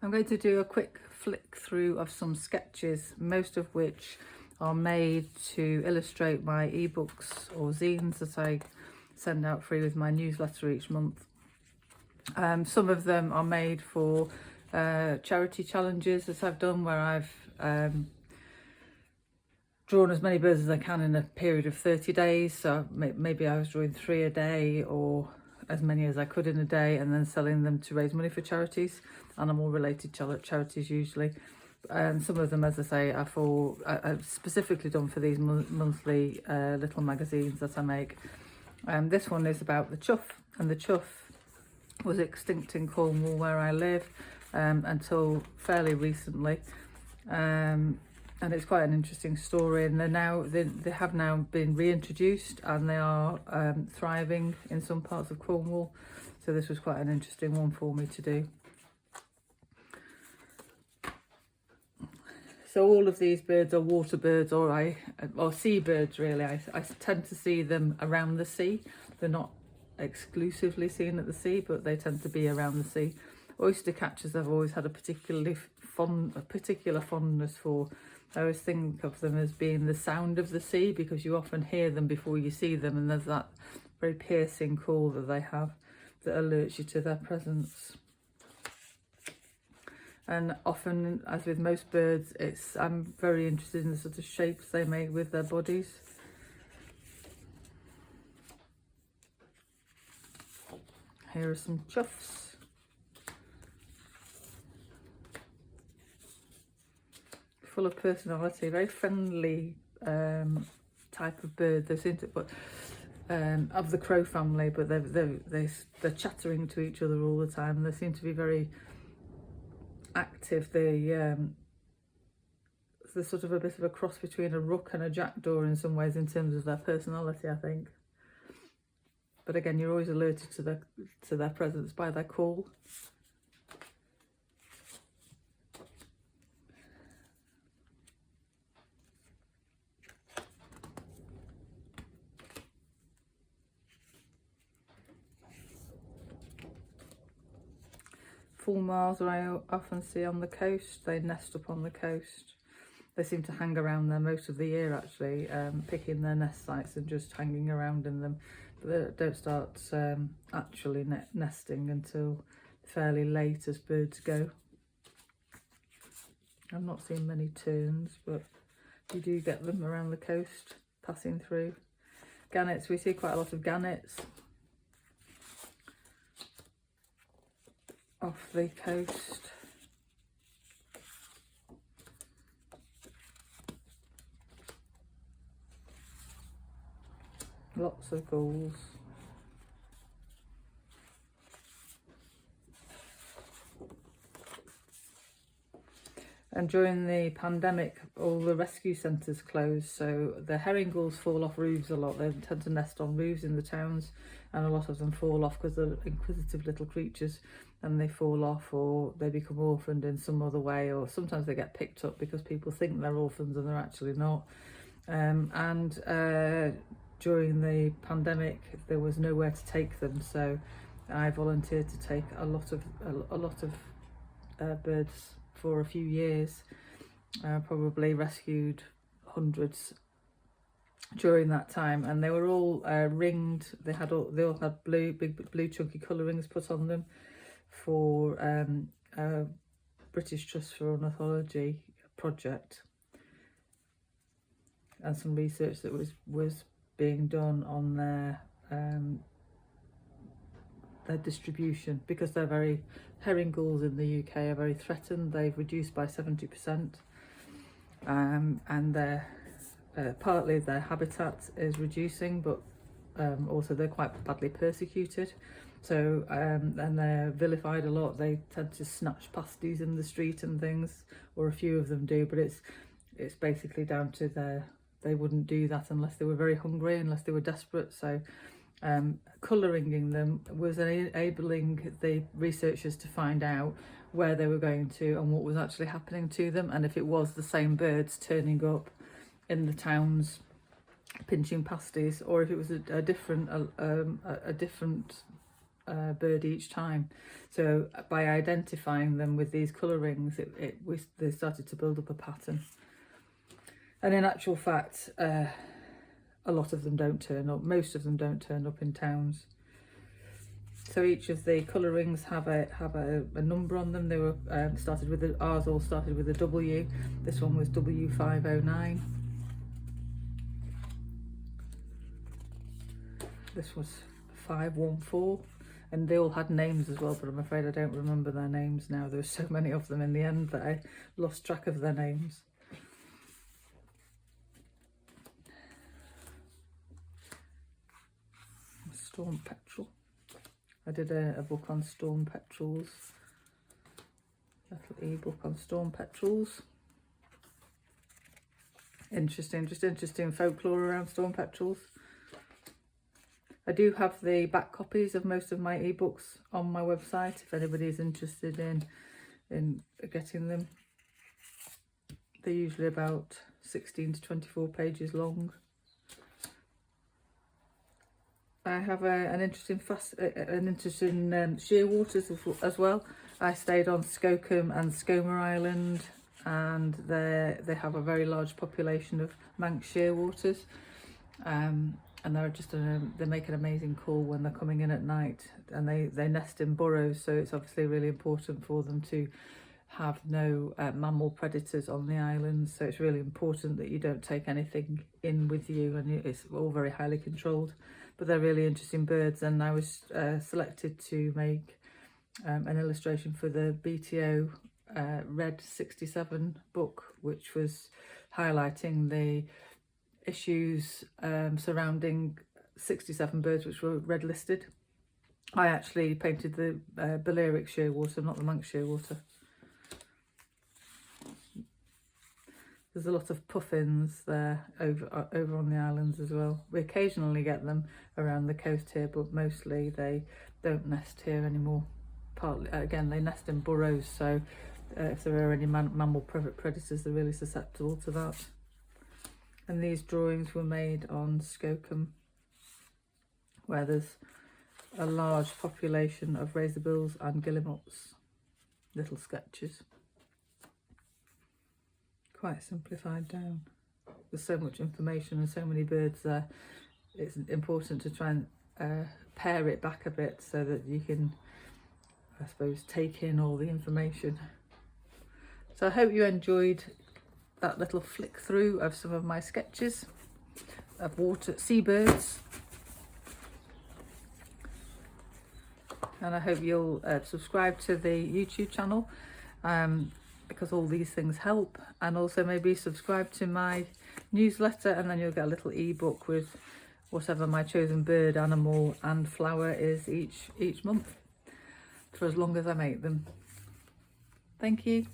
I'm going to do a quick flick through of some sketches, most of which are made to illustrate my ebooks or zines that I send out free with my newsletter each month. Some of them are made for charity challenges that I've done, where I've drawn as many birds as I can in a period of 30 days. So maybe I was drawing 3 a day or as many as I could in a day, and then selling them to raise money for charities, animal related charities usually. Some of them, as I say, are for I've specifically done for these monthly little magazines that I make. This one is about the chough, and the chough was extinct in Cornwall where I live until fairly recently. And it's quite an interesting story, and they have now been reintroduced, and they are thriving in some parts of Cornwall. So this was quite an interesting one for me to do. So all of these birds are water birds, or seabirds really. I tend to see them around the sea. They're not exclusively seen at the sea, but they tend to be around the sea. Oyster catchers I've always had a particular fondness for. I always think of them as being the sound of the sea, because you often hear them before you see them, and there's that very piercing call that they have that alerts you to their presence. And often, as with most birds, I'm very interested in the sort of shapes they make with their bodies. Here are some choughs. Full of personality, very friendly type of bird. They seem to, but of the crow family, but they're chattering to each other all the time. They seem to be very active. They're sort of a bit of a cross between a rook and a jackdaw in some ways in terms of their personality, I think. But again, you're always alerted to their presence by their call. Fulmars I often see on the coast. They nest up on the coast. They seem to hang around there most of the year, actually, picking their nest sites and just hanging around in them. But they don't start actually nesting until fairly late as birds go. I've not seen many terns, but you do get them around the coast passing through. Gannets, we see quite a lot of gannets off the coast. Lots of gulls. And during the pandemic, all the rescue centres closed, so the herring gulls fall off roofs a lot. They tend to nest on roofs in the towns, and a lot of them fall off because they're inquisitive little creatures, and they fall off or they become orphaned in some other way, or sometimes they get picked up because people think they're orphans and they're actually not. During the pandemic, there was nowhere to take them, so I volunteered to take a lot of birds for a few years. Probably rescued hundreds during that time, and they were all ringed. They all had big blue chunky colour rings put on them for a British Trust for Ornithology project, and some research that was being done on their distribution, because herring gulls in the UK are very threatened. They've reduced by 70%, and partly their habitat is reducing, but also they're quite badly persecuted. So and they're vilified a lot. They tend to snatch pasties in the street and things, or a few of them do, but it's basically down to they wouldn't do that unless they were very hungry, unless they were desperate. So colouring them was enabling the researchers to find out where they were going to and what was actually happening to them, and if it was the same birds turning up in the towns pinching pasties, or if it was a different bird each time. So by identifying them with these colour rings, they started to build up a pattern. And in actual fact, a lot of them don't turn up. Most of them don't turn up in towns. So each of the colour rings have a number on them. They were started with ours all started with a W. This one was W509. This was 514, and they all had names as well, but I'm afraid I don't remember their names now. There were so many of them in the end that I lost track of their names. Storm petrel. I did a book on storm petrels, little ebook on storm petrels. Interesting, just interesting folklore around storm petrels. I do have the back copies of most of my ebooks on my website if anybody's interested in getting them. They're usually about 16 to 24 pages long. I have an interesting shearwaters as well. I stayed on Skokholm and Skomer Island, and they have a very large population of Manx shearwaters, and they make an amazing call when they're coming in at night, and they nest in burrows. So it's obviously really important for them to have no mammal predators on the islands. So it's really important that you don't take anything in with you, and it's all very highly controlled. But they're really interesting birds, and I was selected to make an illustration for the BTO Red 67 book, which was highlighting the issues surrounding 67 birds which were red listed. I actually painted the Balearic shearwater, not the Manx shearwater. There's a lot of puffins there over on the islands as well. We occasionally get them around the coast here, but mostly they don't nest here anymore. Partly, again, they nest in burrows, so if there are any mammal predators, they're really susceptible to that. And these drawings were made on Skokholm, where there's a large population of razorbills and guillemots. Little sketches. Quite simplified down. There's so much information and so many birds there. It's important to try and pare it back a bit so that you can, I suppose, take in all the information. So I hope you enjoyed that little flick through of some of my sketches of seabirds, and I hope you'll subscribe to the YouTube channel, because all these things help, and also maybe subscribe to my newsletter, and then you'll get a little ebook with whatever my chosen bird, animal and flower is each month for as long as I make them. Thank you.